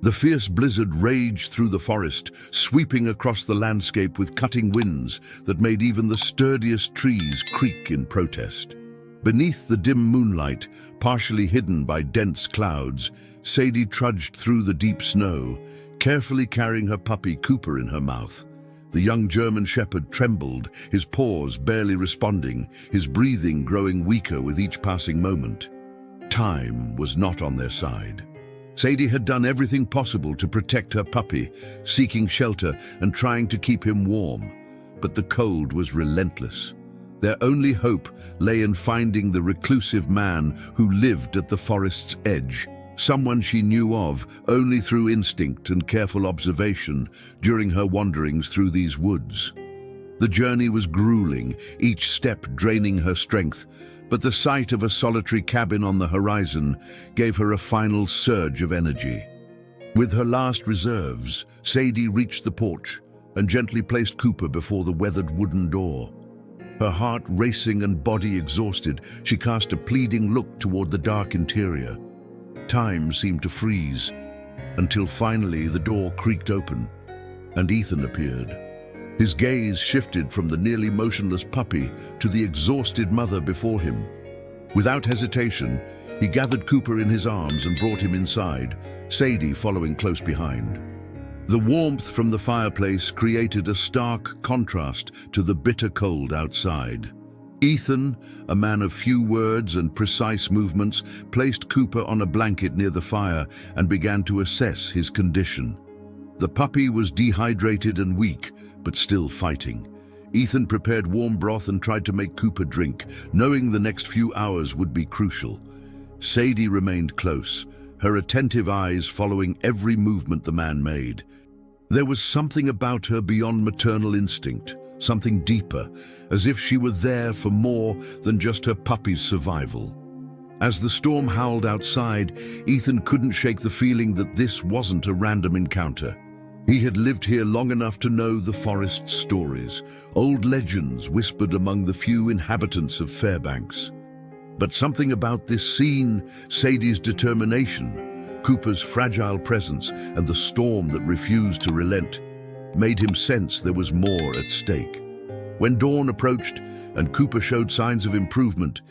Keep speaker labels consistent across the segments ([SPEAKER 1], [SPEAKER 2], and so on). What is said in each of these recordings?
[SPEAKER 1] The fierce blizzard raged through the forest, sweeping across the landscape with cutting winds that made even the sturdiest trees creak in protest. Beneath the dim moonlight, partially hidden by dense clouds, Sadie trudged through the deep snow, carefully carrying her puppy Cooper in her mouth. The young German shepherd trembled, his paws barely responding, his breathing growing weaker with each passing moment. Time was not on their side. Sadie had done everything possible to protect her puppy, seeking shelter and trying to keep him warm. But the cold was relentless. Their only hope lay in finding the reclusive man who lived at the forest's edge, someone she knew of only through instinct and careful observation during her wanderings through these woods. The journey was grueling, each step draining her strength, but the sight of a solitary cabin on the horizon gave her a final surge of energy. With her last reserves, Sadie reached the porch and gently placed Cooper before the weathered wooden door. Her heart racing and body exhausted, she cast a pleading look toward the dark interior. Time seemed to freeze, until finally the door creaked open, and Ethan appeared. His gaze shifted from the nearly motionless puppy to the exhausted mother before him. Without hesitation, he gathered Cooper in his arms and brought him inside, Sadie following close behind. The warmth from the fireplace created a stark contrast to the bitter cold outside. Ethan, a man of few words and precise movements, placed Cooper on a blanket near the fire and began to assess his condition. The puppy was dehydrated and weak, but still fighting. Ethan prepared warm broth and tried to make Cooper drink, knowing the next few hours would be crucial. Sadie remained close, her attentive eyes following every movement the man made. There was something about her beyond maternal instinct, something deeper, as if she were there for more than just her puppy's survival. As the storm howled outside, Ethan couldn't shake the feeling that this wasn't a random encounter. He had lived here long enough to know the forest's stories, old legends whispered among the few inhabitants of Fairbanks. But something about this scene, Sadie's determination, Cooper's fragile presence, and the storm that refused to relent, made him sense there was more at stake. When dawn approached and Cooper showed signs of improvement,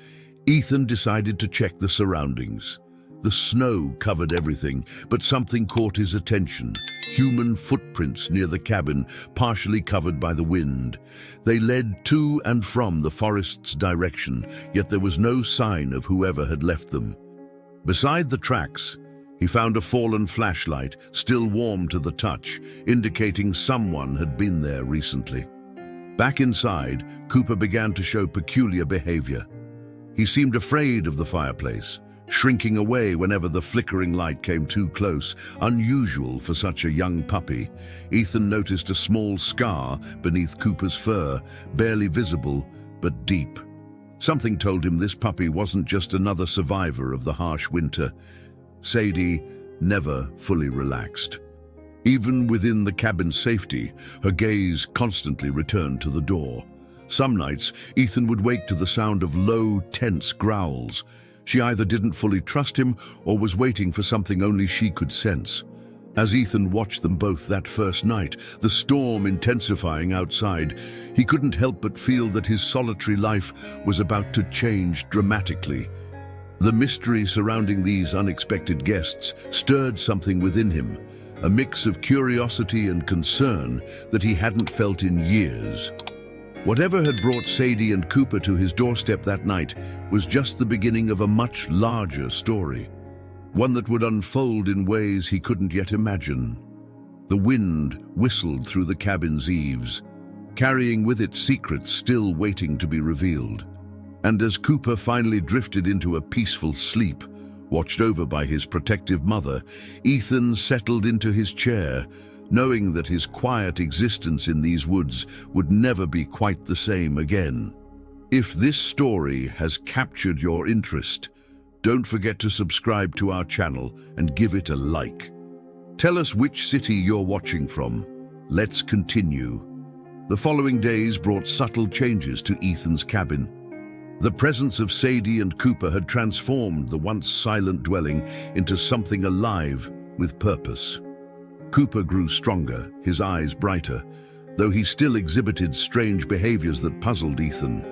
[SPEAKER 1] Ethan decided to check the surroundings. The snow covered everything, but something caught his attention. Human footprints near the cabin, partially covered by the wind. They led to and from the forest's direction, yet there was no sign of whoever had left them. Beside the tracks, he found a fallen flashlight, still warm to the touch, indicating someone had been there recently. Back inside, Cooper began to show peculiar behavior. He seemed afraid of the fireplace, shrinking away whenever the flickering light came too close, unusual for such a young puppy. Ethan noticed a small scar beneath Cooper's fur, barely visible, but deep. Something told him this puppy wasn't just another survivor of the harsh winter. Sadie never fully relaxed. Even within the cabin's safety, her gaze constantly returned to the door. Some nights, Ethan would wake to the sound of low, tense growls. She either didn't fully trust him or was waiting for something only she could sense. As Ethan watched them both that first night, the storm intensifying outside, he couldn't help but feel that his solitary life was about to change dramatically. The mystery surrounding these unexpected guests stirred something within him, a mix of curiosity and concern that he hadn't felt in years. Whatever had brought Sadie and Cooper to his doorstep that night was just the beginning of a much larger story, one that would unfold in ways he couldn't yet imagine. The wind whistled through the cabin's eaves, carrying with it secrets still waiting to be revealed. And as Cooper finally drifted into a peaceful sleep, watched over by his protective mother, Ethan settled into his chair, knowing that his quiet existence in these woods would never be quite the same again. If this story has captured your interest, don't forget to subscribe to our channel and give it a like. Tell us which city you're watching from. Let's continue. The following days brought subtle changes to Ethan's cabin. The presence of Sadie and Cooper had transformed the once silent dwelling into something alive, with purpose. Cooper grew stronger, his eyes brighter, though he still exhibited strange behaviors that puzzled Ethan.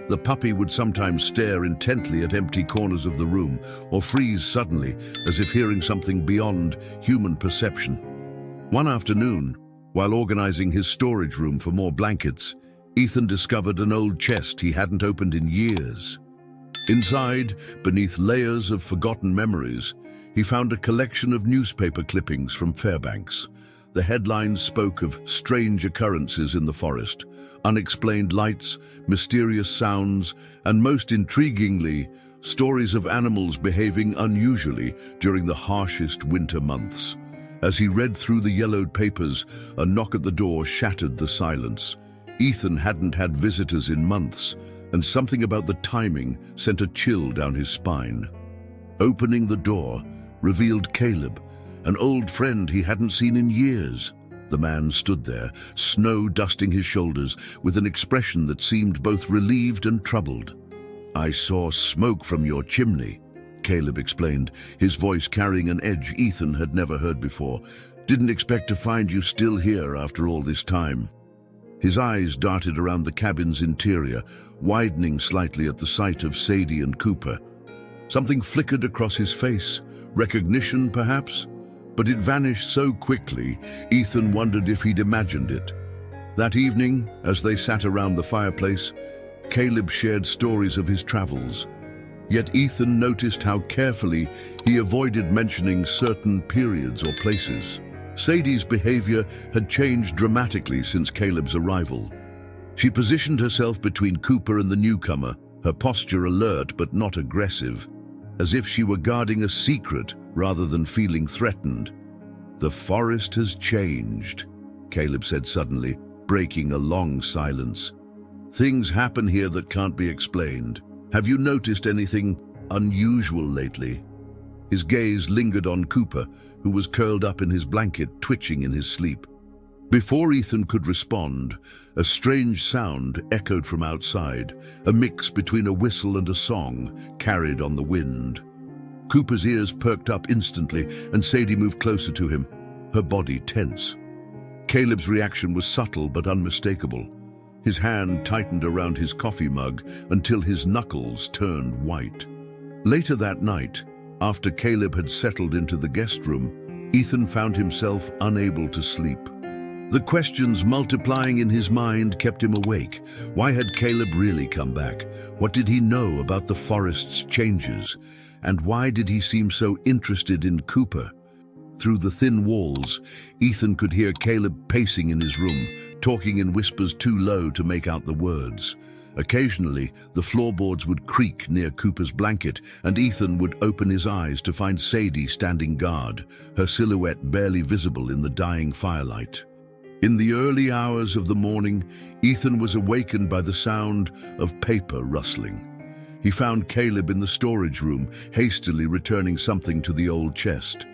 [SPEAKER 1] The puppy would sometimes stare intently at empty corners of the room or freeze suddenly, as if hearing something beyond human perception. One afternoon, while organizing his storage room for more blankets, Ethan discovered an old chest he hadn't opened in years. Inside, beneath layers of forgotten memories, he found a collection of newspaper clippings from Fairbanks. The headlines spoke of strange occurrences in the forest, unexplained lights, mysterious sounds, and most intriguingly, stories of animals behaving unusually during the harshest winter months. As he read through the yellowed papers, a knock at the door shattered the silence. Ethan hadn't had visitors in months, and something about the timing sent a chill down his spine. Opening the door revealed Caleb, an old friend he hadn't seen in years. The man stood there, snow dusting his shoulders, with an expression that seemed both relieved and troubled. "I saw smoke from your chimney," Caleb explained, his voice carrying an edge Ethan had never heard before. "Didn't expect to find you still here after all this time." His eyes darted around the cabin's interior, widening slightly at the sight of Sadie and Cooper. Something flickered across his face, recognition perhaps, but it vanished so quickly, Ethan wondered if he'd imagined it. That evening, as they sat around the fireplace, Caleb shared stories of his travels. Yet Ethan noticed how carefully he avoided mentioning certain periods or places. Sadie's behavior had changed dramatically since Caleb's arrival. She positioned herself between Cooper and the newcomer, her posture alert but not aggressive, as if she were guarding a secret rather than feeling threatened. "The forest has changed," Caleb said suddenly, breaking a long silence. "Things happen here that can't be explained. Have you noticed anything unusual lately?" His gaze lingered on Cooper, who was curled up in his blanket, twitching in his sleep. Before Ethan could respond, a strange sound echoed from outside, a mix between a whistle and a song carried on the wind. Cooper's ears perked up instantly, and Sadie moved closer to him, her body tense. Caleb's reaction was subtle but unmistakable. His hand tightened around his coffee mug until his knuckles turned white. Later that night, after Caleb had settled into the guest room, Ethan found himself unable to sleep. The questions multiplying in his mind kept him awake. Why had Caleb really come back? What did he know about the forest's changes? And why did he seem so interested in Cooper? Through the thin walls, Ethan could hear Caleb pacing in his room, talking in whispers too low to make out the words. Occasionally, the floorboards would creak near Cooper's blanket, and Ethan would open his eyes to find Sadie standing guard, her silhouette barely visible in the dying firelight. In the early hours of the morning, Ethan was awakened by the sound of paper rustling. He found Caleb in the storage room, hastily returning something to the old chest.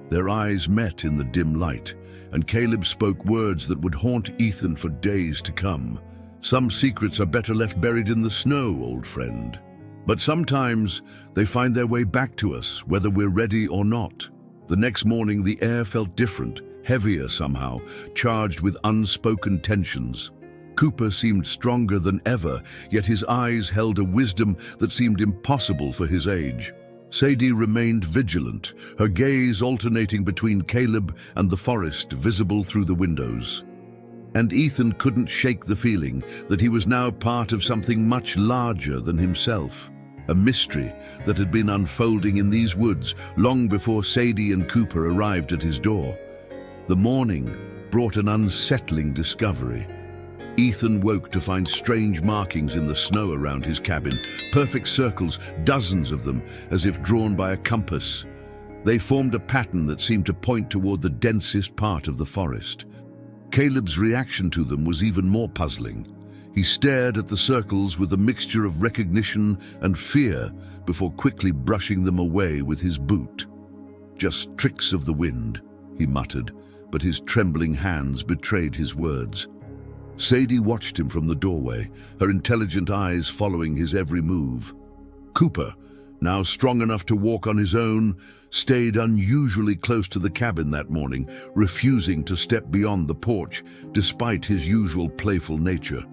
[SPEAKER 1] Their eyes met in the dim light, and Caleb spoke words that would haunt Ethan for days to come. "Some secrets are better left buried in the snow, old friend. But sometimes they find their way back to us, whether we're ready or not." The next morning, the air felt different, heavier somehow, charged with unspoken tensions. Cooper seemed stronger than ever, yet his eyes held a wisdom that seemed impossible for his age. Sadie remained vigilant, her gaze alternating between Caleb and the forest visible through the windows. And Ethan couldn't shake the feeling that he was now part of something much larger than himself, a mystery that had been unfolding in these woods long before Sadie and Cooper arrived at his door. The morning brought an unsettling discovery. Ethan woke to find strange markings in the snow around his cabin, perfect circles, dozens of them, as if drawn by a compass. They formed a pattern that seemed to point toward the densest part of the forest. Caleb's reaction to them was even more puzzling. He stared at the circles with a mixture of recognition and fear before quickly brushing them away with his boot. "Just tricks of the wind," he muttered, but his trembling hands betrayed his words. Sadie watched him from the doorway, her intelligent eyes following his every move. "Cooper, now strong enough to walk on his own, stayed unusually close to the cabin that morning, refusing to step beyond the porch despite his usual playful nature.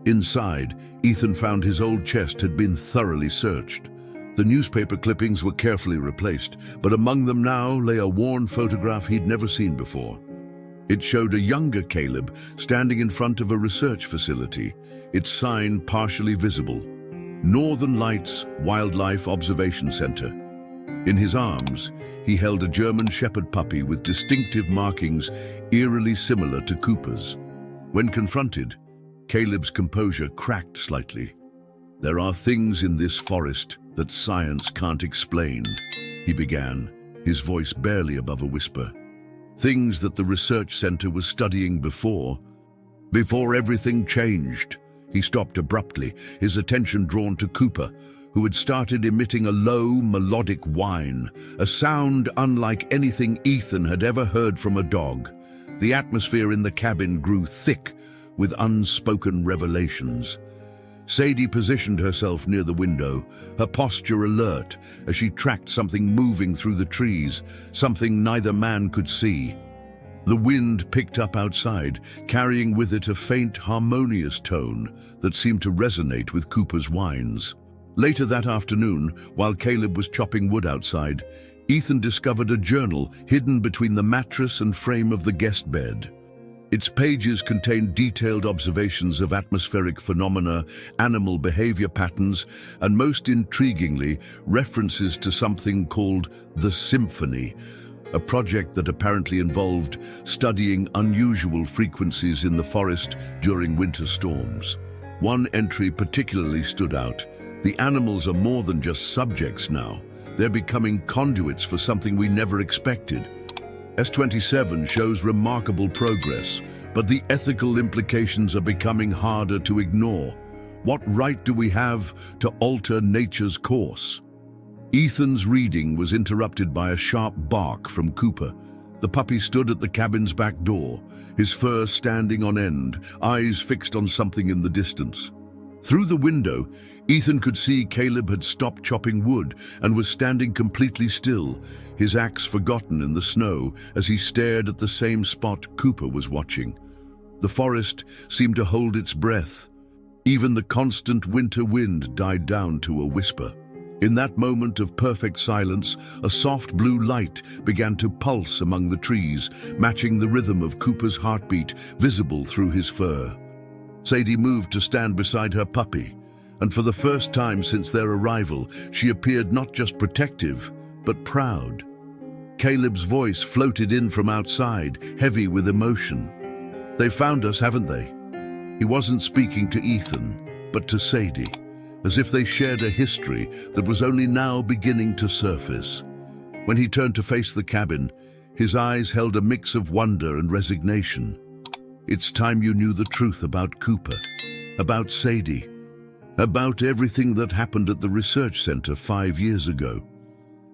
[SPEAKER 1] Inside, Ethan found his old chest had been thoroughly searched. The newspaper clippings were carefully replaced, but among them now lay a worn photograph he'd never seen before. It showed a younger Caleb standing in front of a research facility, its sign partially visible: Northern Lights Wildlife Observation Center. In his arms, he held a German Shepherd puppy with distinctive markings eerily similar to Cooper's. When confronted, Caleb's composure cracked slightly. "There are things in this forest that science can't explain," he began, his voice barely above a whisper. "Things that the research center was studying before everything changed." He stopped abruptly, his attention drawn to Cooper, who had started emitting a low, melodic whine, a sound unlike anything Ethan had ever heard from a dog. The atmosphere in the cabin grew thick with unspoken revelations. Sadie positioned herself near the window, her posture alert as she tracked something moving through the trees, something neither man could see. The wind picked up outside, carrying with it a faint, harmonious tone that seemed to resonate with Cooper's whines. Later that afternoon, while Caleb was chopping wood outside, Ethan discovered a journal hidden between the mattress and frame of the guest bed. Its pages contained detailed observations of atmospheric phenomena, animal behavior patterns, and most intriguingly, references to something called the Symphony, a project that apparently involved studying unusual frequencies in the forest during winter storms. One entry particularly stood out. The animals are more than just subjects now. They're becoming conduits for something we never expected. S-27 shows remarkable progress, but the ethical implications are becoming harder to ignore. What right do we have to alter nature's course? Ethan's reading was interrupted by a sharp bark from Cooper. The puppy stood at the cabin's back door, his fur standing on end, eyes fixed on something in the distance. Through the window, Ethan could see Caleb had stopped chopping wood and was standing completely still, his axe forgotten in the snow as he stared at the same spot Cooper was watching. The forest seemed to hold its breath. Even the constant winter wind died down to a whisper. In that moment of perfect silence, a soft blue light began to pulse among the trees, matching the rhythm of Cooper's heartbeat visible through his fur. Sadie moved to stand beside her puppy, and for the first time since their arrival, she appeared not just protective, but proud. Caleb's voice floated in from outside, heavy with emotion. "They found us, haven't they?" He wasn't speaking to Ethan, but to Sadie, as if they shared a history that was only now beginning to surface. When he turned to face the cabin, his eyes held a mix of wonder and resignation. "It's time you knew the truth about Cooper, about Sadie, about everything that happened at the research center 5 years ago."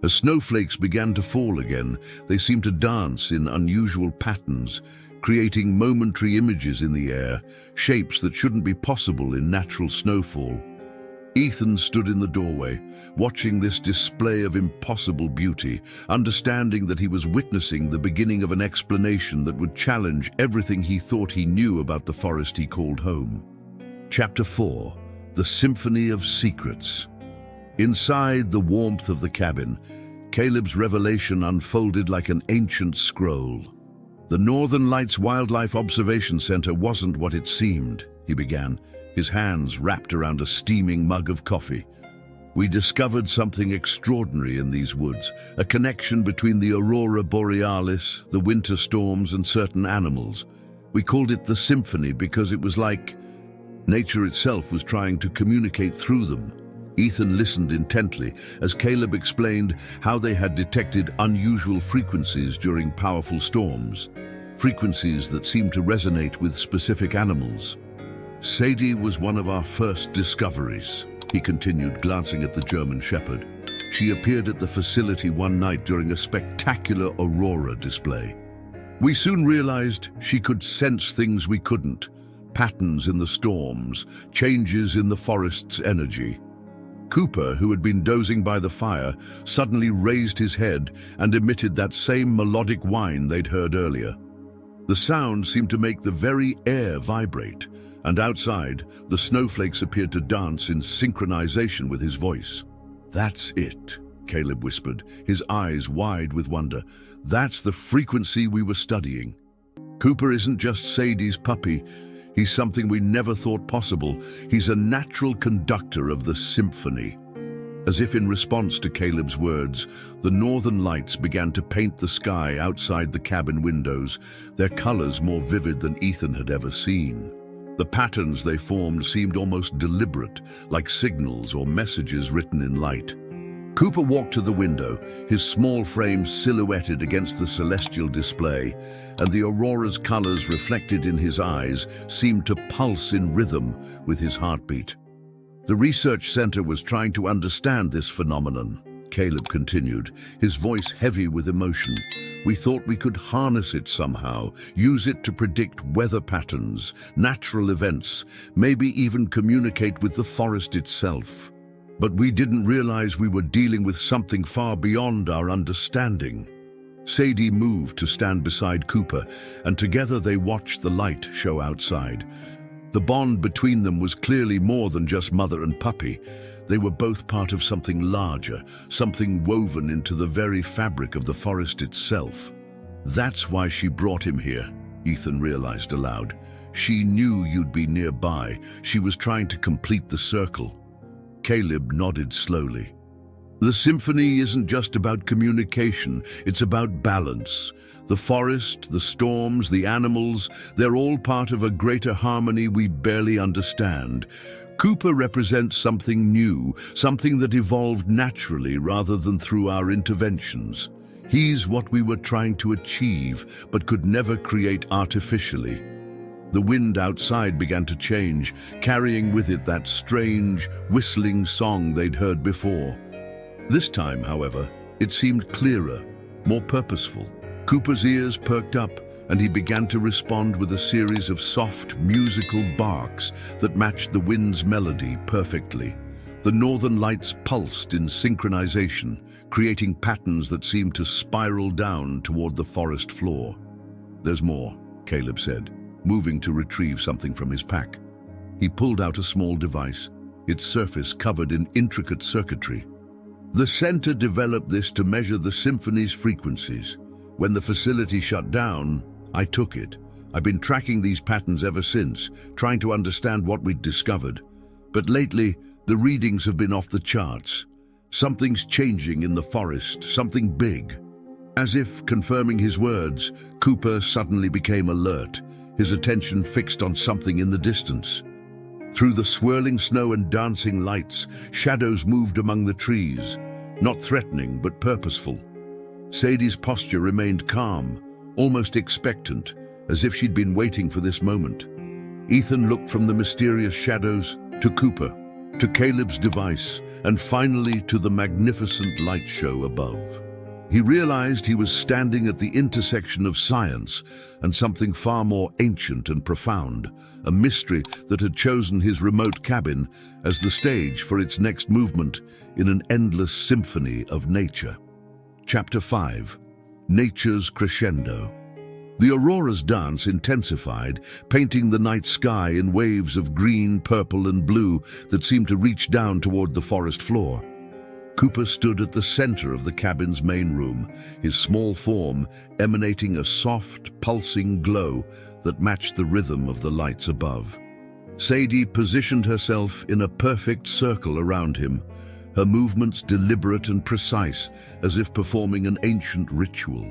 [SPEAKER 1] As snowflakes began to fall again, they seemed to dance in unusual patterns, creating momentary images in the air, shapes that shouldn't be possible in natural snowfall. Ethan stood in the doorway, watching this display of impossible beauty, understanding that he was witnessing the beginning of an explanation that would challenge everything he thought he knew about the forest he called home. Chapter 4: The Symphony of Secrets. Inside the warmth of the cabin, Caleb's revelation unfolded like an ancient scroll. "The Northern Lights Wildlife Observation Center wasn't what it seemed," he began, his hands wrapped around a steaming mug of coffee. "We discovered something extraordinary in these woods, a connection between the aurora borealis, the winter storms, and certain animals. We called it the Symphony because it was like nature itself was trying to communicate through them." Ethan listened intently as Caleb explained how they had detected unusual frequencies during powerful storms, frequencies that seemed to resonate with specific animals. "Sadie was one of our first discoveries," he continued, glancing at the German Shepherd. "She appeared at the facility one night during a spectacular aurora display. We soon realized she could sense things we couldn't, patterns in the storms, changes in the forest's energy. Cooper, who had been dozing by the fire, suddenly raised his head and emitted that same melodic whine they'd heard earlier. The sound seemed to make the very air vibrate, and outside, the snowflakes appeared to dance in synchronization with his voice. "That's it," Caleb whispered, his eyes wide with wonder. "That's the frequency we were studying. Cooper isn't just Sadie's puppy. He's something we never thought possible. He's a natural conductor of the symphony." As if in response to Caleb's words, the northern lights began to paint the sky outside the cabin windows, their colors more vivid than Ethan had ever seen. The patterns they formed seemed almost deliberate, like signals or messages written in light. Cooper walked to the window, his small frame silhouetted against the celestial display, and the aurora's colors reflected in his eyes seemed to pulse in rhythm with his heartbeat. "The research center was trying to understand this phenomenon," Caleb continued, his voice heavy with emotion. "We thought we could harness it somehow, use it to predict weather patterns, natural events, maybe even communicate with the forest itself. But we didn't realize we were dealing with something far beyond our understanding." Sadie moved to stand beside Cooper, and together they watched the light show outside. The bond between them was clearly more than just mother and puppy. They were both part of something larger, something woven into the very fabric of the forest itself. "That's why she brought him here," Ethan realized aloud. "She knew you'd be nearby. She was trying to complete the circle." Caleb nodded slowly. "The symphony isn't just about communication, it's about balance. The forest, the storms, the animals, they're all part of a greater harmony we barely understand. Cooper represents something new, something that evolved naturally rather than through our interventions. He's what we were trying to achieve, but could never create artificially." The wind outside began to change, carrying with it that strange, whistling song they'd heard before. This time, however, it seemed clearer, more purposeful. Cooper's ears perked up, and he began to respond with a series of soft, musical barks that matched the wind's melody perfectly. The northern lights pulsed in synchronization, creating patterns that seemed to spiral down toward the forest floor. "There's more," Caleb said, moving to retrieve something from his pack. He pulled out a small device, its surface covered in intricate circuitry. "The center developed this to measure the symphony's frequencies. When the facility shut down, I took it. I've been tracking these patterns ever since, trying to understand what we'd discovered. But lately, the readings have been off the charts. Something's changing in the forest, something big." As if confirming his words, Cooper suddenly became alert, his attention fixed on something in the distance. Through the swirling snow and dancing lights, shadows moved among the trees, not threatening but purposeful. Sadie's posture remained calm, almost expectant, as if she'd been waiting for this moment. Ethan looked from the mysterious shadows to Cooper, to Caleb's device, and finally to the magnificent light show above. He realized he was standing at the intersection of science and something far more ancient and profound, a mystery that had chosen his remote cabin as the stage for its next movement in an endless symphony of nature. Chapter 5. Nature's Crescendo. The aurora's dance intensified, painting the night sky in waves of green, purple, and blue that seemed to reach down toward the forest floor. Cooper stood at the center of the cabin's main room, his small form emanating a soft, pulsing glow that matched the rhythm of the lights above. Sadie positioned herself in a perfect circle around him, her movements deliberate and precise, as if performing an ancient ritual.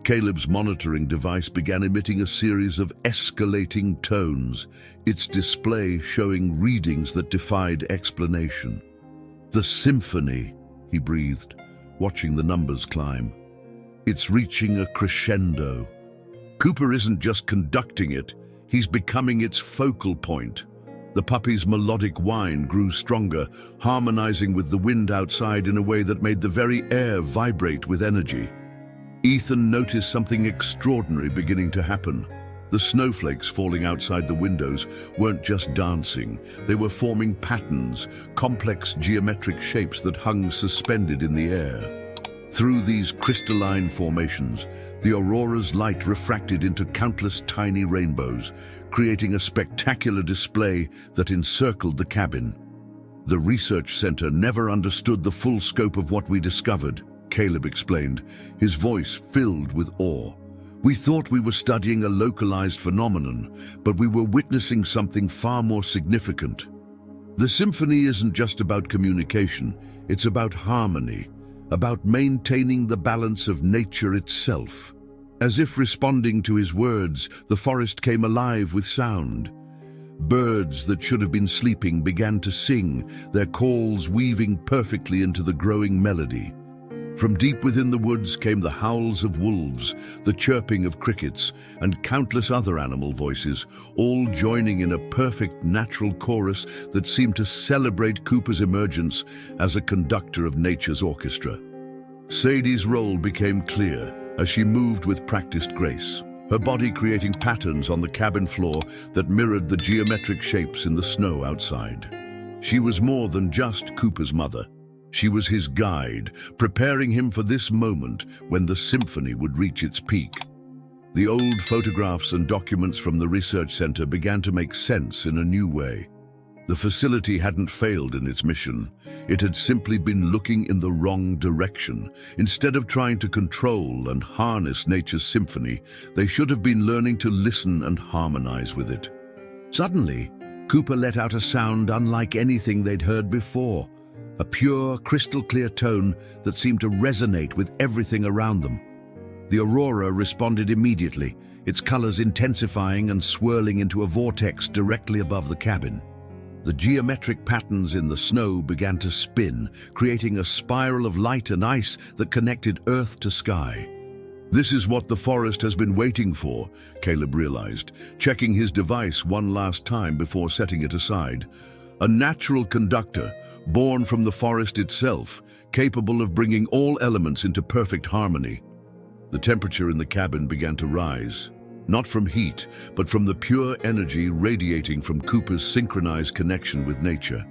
[SPEAKER 1] Caleb's monitoring device began emitting a series of escalating tones, its display showing readings that defied explanation. "The symphony," he breathed, watching the numbers climb. "It's reaching a crescendo. Cooper isn't just conducting it, he's becoming its focal point." The puppy's melodic whine grew stronger, harmonizing with the wind outside in a way that made the very air vibrate with energy. Ethan noticed something extraordinary beginning to happen. The snowflakes falling outside the windows weren't just dancing, they were forming patterns, complex geometric shapes that hung suspended in the air. Through these crystalline formations, the aurora's light refracted into countless tiny rainbows, creating a spectacular display that encircled the cabin. The research center never understood the full scope of what we discovered, Caleb explained, his voice filled with awe. We thought we were studying a localized phenomenon, but we were witnessing something far more significant. The symphony isn't just about communication, it's about harmony, about maintaining the balance of nature itself. As if responding to his words, the forest came alive with sound. Birds that should have been sleeping began to sing, their calls weaving perfectly into the growing melody. From deep within the woods came the howls of wolves, the chirping of crickets, and countless other animal voices, all joining in a perfect natural chorus that seemed to celebrate Cooper's emergence as a conductor of nature's orchestra. Sadie's role became clear as she moved with practiced grace, her body creating patterns on the cabin floor that mirrored the geometric shapes in the snow outside. She was more than just Cooper's mother. She was his guide, preparing him for this moment when the symphony would reach its peak. The old photographs and documents from the research center began to make sense in a new way. The facility hadn't failed in its mission. It had simply been looking in the wrong direction. Instead of trying to control and harness nature's symphony, they should have been learning to listen and harmonize with it. Suddenly, Cooper let out a sound unlike anything they'd heard before. A pure, crystal-clear tone that seemed to resonate with everything around them. The aurora responded immediately, its colors intensifying and swirling into a vortex directly above the cabin. The geometric patterns in the snow began to spin, creating a spiral of light and ice that connected earth to sky. This is what the forest has been waiting for, Caleb realized, checking his device one last time before setting it aside. A natural conductor, born from the forest itself, capable of bringing all elements into perfect harmony. The temperature in the cabin began to rise. Not from heat, but from the pure energy radiating from Cooper's synchronized connection with nature.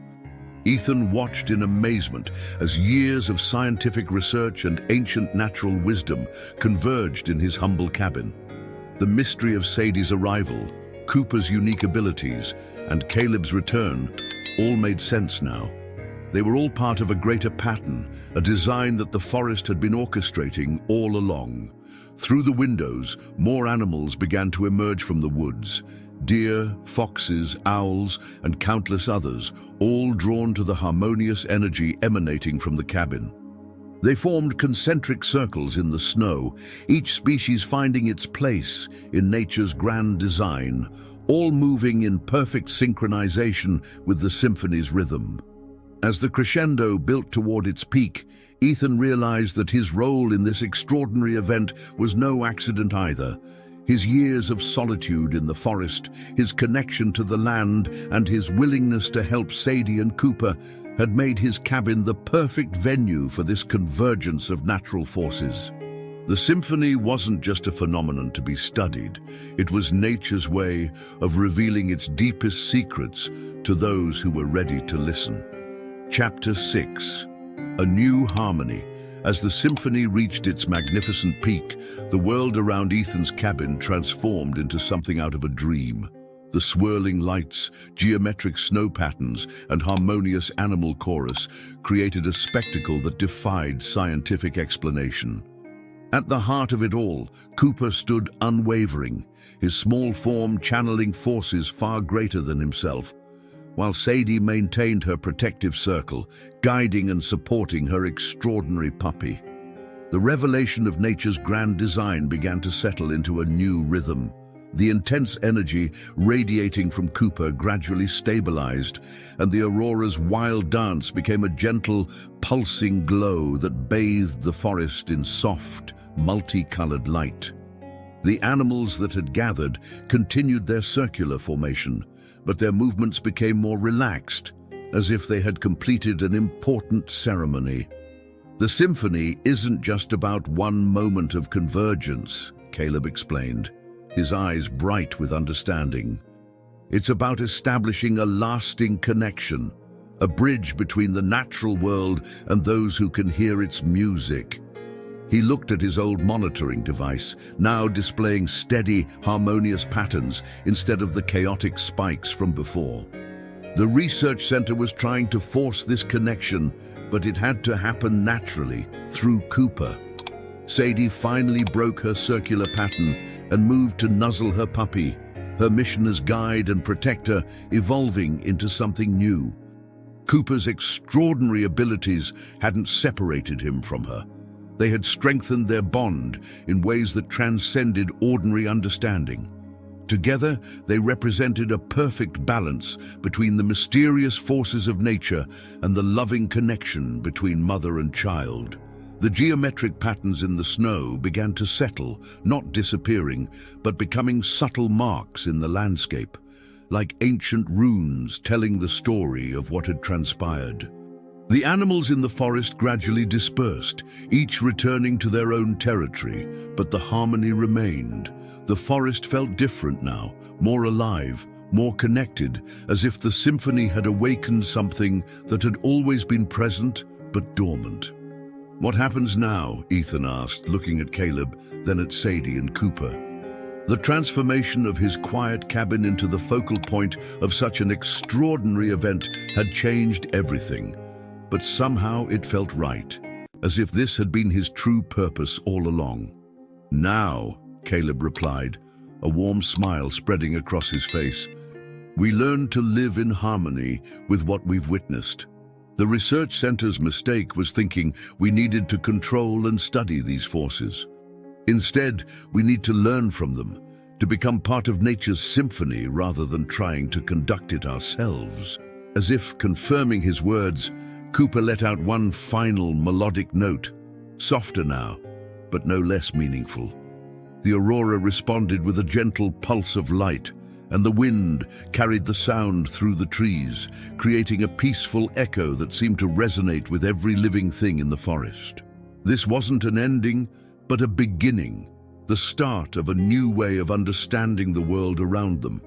[SPEAKER 1] Ethan watched in amazement as years of scientific research and ancient natural wisdom converged in his humble cabin. The mystery of Sadie's arrival, Cooper's unique abilities, and Caleb's return all made sense now. They were all part of a greater pattern, a design that the forest had been orchestrating all along. Through the windows, more animals began to emerge from the woods. Deer, foxes, owls, and countless others, all drawn to the harmonious energy emanating from the cabin. They formed concentric circles in the snow, each species finding its place in nature's grand design, all moving in perfect synchronization with the symphony's rhythm. As the crescendo built toward its peak, Ethan realized that his role in this extraordinary event was no accident either. His years of solitude in the forest, his connection to the land, and his willingness to help Sadie and Cooper had made his cabin the perfect venue for this convergence of natural forces. The symphony wasn't just a phenomenon to be studied. It was nature's way of revealing its deepest secrets to those who were ready to listen. Chapter 6. A New Harmony. As the symphony reached its magnificent peak, the world around Ethan's cabin transformed into something out of a dream. The swirling lights, geometric snow patterns, and harmonious animal chorus created a spectacle that defied scientific explanation. At the heart of it all, Cooper stood unwavering, his small form channeling forces far greater than himself, while Sadie maintained her protective circle, guiding and supporting her extraordinary puppy. The revelation of nature's grand design began to settle into a new rhythm. The intense energy radiating from Cooper gradually stabilized, and the aurora's wild dance became a gentle, pulsing glow that bathed the forest in soft, multicolored light. The animals that had gathered continued their circular formation, but their movements became more relaxed, as if they had completed an important ceremony. The symphony isn't just about one moment of convergence, Caleb explained. his eyes bright with understanding. It's about establishing a lasting connection, a bridge between the natural world and those who can hear its music. He looked at his old monitoring device, now displaying steady, harmonious patterns instead of the chaotic spikes from before. The research center was trying to force this connection, but it had to happen naturally, through Cooper. Sadie finally broke her circular pattern and moved to nuzzle her puppy, her mission as guide and protector evolving into something new. Cooper's extraordinary abilities hadn't separated him from her. They had strengthened their bond in ways that transcended ordinary understanding. Together, they represented a perfect balance between the mysterious forces of nature and the loving connection between mother and child. The geometric patterns in the snow began to settle, not disappearing, but becoming subtle marks in the landscape, like ancient runes telling the story of what had transpired. The animals in the forest gradually dispersed, each returning to their own territory, but the harmony remained. The forest felt different now, more alive, more connected, as if the symphony had awakened something that had always been present but dormant. "What happens now?" Ethan asked, looking at Caleb, then at Sadie and Cooper. The transformation of his quiet cabin into the focal point of such an extraordinary event had changed everything. But somehow it felt right, as if this had been his true purpose all along. "Now," Caleb replied, a warm smile spreading across his face, "we learn to live in harmony with what we've witnessed. The research center's mistake was thinking we needed to control and study these forces. Instead, we need to learn from them, to become part of nature's symphony rather than trying to conduct it ourselves." As if confirming his words, Cooper let out one final melodic note, softer now, but no less meaningful. The aurora responded with a gentle pulse of light, and the wind carried the sound through the trees, creating a peaceful echo that seemed to resonate with every living thing in the forest. This wasn't an ending, but a beginning, the start of a new way of understanding the world around them.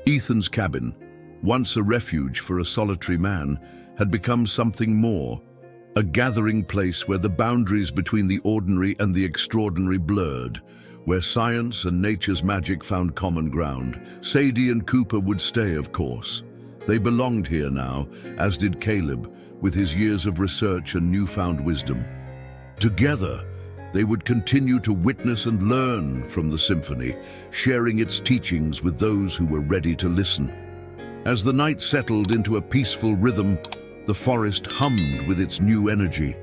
[SPEAKER 1] Ethan's cabin, once a refuge for a solitary man, had become something more, a gathering place where the boundaries between the ordinary and the extraordinary blurred, where science and nature's magic found common ground. Sadie and Cooper would stay, of course. They belonged here now, as did Caleb, with his years of research and newfound wisdom. Together, they would continue to witness and learn from the symphony, sharing its teachings with those who were ready to listen. As the night settled into a peaceful rhythm, the forest hummed with its new energy.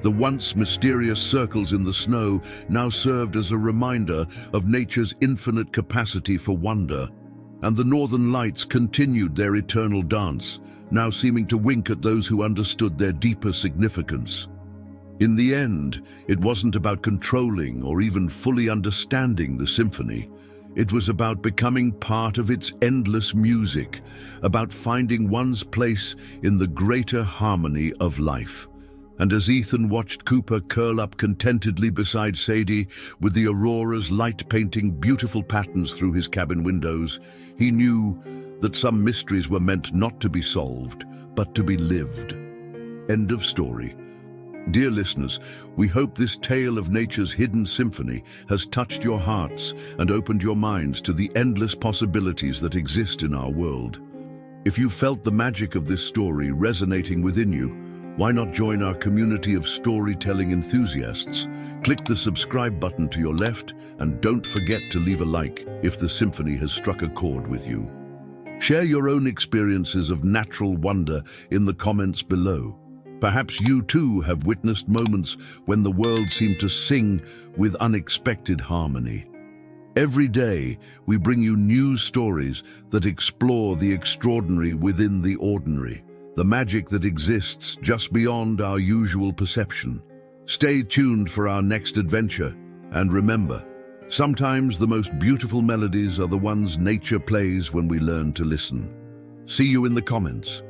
[SPEAKER 1] The once mysterious circles in the snow now served as a reminder of nature's infinite capacity for wonder, and the northern lights continued their eternal dance, now seeming to wink at those who understood their deeper significance. In the end, it wasn't about controlling or even fully understanding the symphony. It was about becoming part of its endless music, about finding one's place in the greater harmony of life. And as Ethan watched Cooper curl up contentedly beside Sadie, with the aurora's light painting beautiful patterns through his cabin windows, he knew that some mysteries were meant not to be solved, but to be lived. End of story. Dear listeners, we hope this tale of nature's hidden symphony has touched your hearts and opened your minds to the endless possibilities that exist in our world. If you felt the magic of this story resonating within you, why not join our community of storytelling enthusiasts? Click the subscribe button to your left and don't forget to leave a like if the symphony has struck a chord with you. Share your own experiences of natural wonder in the comments below. Perhaps you too have witnessed moments when the world seemed to sing with unexpected harmony. Every day, we bring you new stories that explore the extraordinary within the ordinary, the magic that exists just beyond our usual perception. Stay tuned for our next adventure, and remember, sometimes the most beautiful melodies are the ones nature plays when we learn to listen. See you in the comments.